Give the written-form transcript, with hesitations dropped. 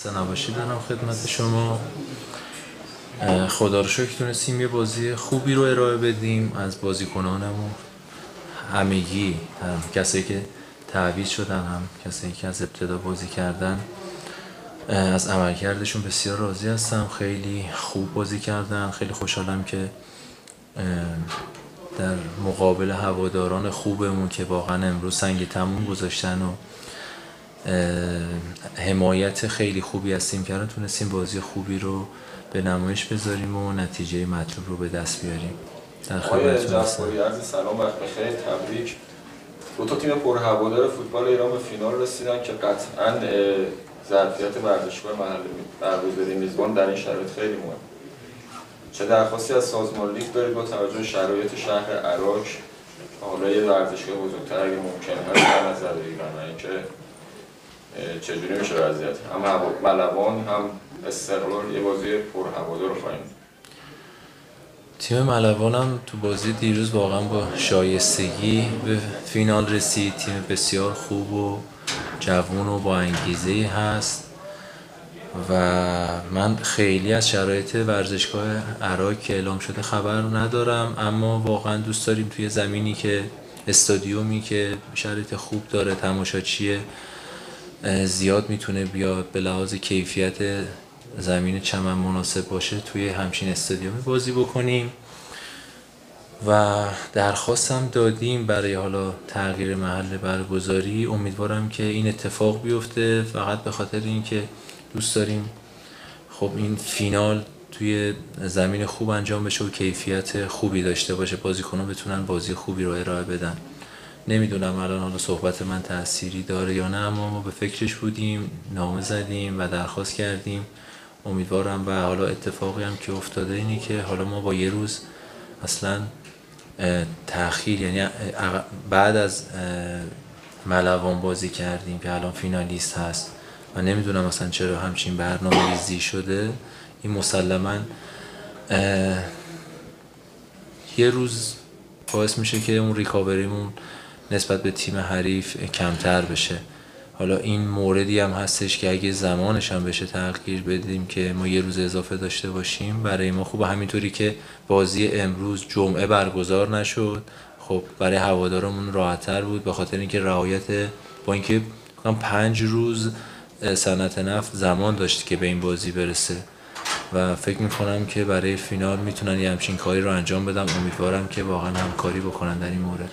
خسته نباشید دارم خدمت شما. خدا رو شکر تونستیم یه بازی خوبی رو ارائه بدیم از بازیکنانمون همگی، هم کسایی که تعویض شدن هم کسایی که از ابتدا بازی کردن. از عملکردشون بسیار راضی هستم، خیلی خوب بازی کردن. خیلی خوشحالم که در مقابل هواداران خوبمون که واقعا امروز سنگ تموم گذاشتن و حمایت خیلی خوبی از تیم کردن، تونستیم بازی خوبی رو به نمایش بذاریم و نتیجه مطلوب رو به دست بیاریم. در خدمتتون هستم. عرض سلام، وقت بخیر، تبریک. دو تا تیم پرهوادار فوتبال ایران به فینال رسیدن که قطعاً ظرفیت ورزشگاه محلی برگزاری میزبان در این شرایط خیلی مهمه. چه درخواستی از سازمان لیگ دارید با توجه به شرایط شهر عراق حالا یه ورزشگاه بزرگتر اگه ممکنه هست در نظر بگیرن و اینکه چجوری میشه وضعیت؟ هم ملوان هم استقلال یه بازی پرهوادار رو خواهیم. تیم ملوان هم تو بازی دیروز واقعا با شایستگی به فینال رسید. تیم بسیار خوب و جوون و با انگیزه‌ای هست و من خیلی از شرایط ورزشگاه عراق که اعلام شده خبر ندارم، اما واقعا دوست داریم توی زمینی که استادیومی که شرایط خوب داره، تماشاچی زیاد میتونه بیاد، به لحاظ کیفیت زمین چمن مناسب باشه، توی همچین استادیومی بازی بکنیم. و درخواستم دادیم برای حالا تغییر محل برگزاری. امیدوارم که این اتفاق بیفته، فقط به خاطر اینکه دوست داریم خب این فینال توی زمین خوب انجام بشه و کیفیت خوبی داشته باشه، بازیکنان بتونن بازی خوبی رو ارائه بدن. نمیدونم الان حالا صحبت من تأثیری داره یا نه، اما ما به فکرش بودیم، نامه زدیم و درخواست کردیم. امیدوارم. و حالا اتفاقی هم که افتاده اینی که حالا ما با یه روز اصلا تأخیر، یعنی بعد از ملوان بازی کردیم که الان فینالیست هست و نمیدونم اصلا چرا همچین برنامه ریزی شده. این مسلما یه روز باعث میشه که اون ریکاوریمون نسبت به تیم حریف کمتر بشه. حالا این موردی هم هستش که اگه زمانش هم بشه تغییر بدیم که ما یه روز اضافه داشته باشیم برای ما خوبه. همینطوری که بازی امروز جمعه برگزار نشد، خب برای هوادارمون راحت‌تر بود، به خاطر اینکه رعایت، با اینکه 5 روز صنعت نفت زمان داشت که به این بازی برسه و فکر میکنم که برای فینال میتونن یه همچین کاری رو انجام بدم. امیدوارم که واقعا همکاری بکنن در این مورد.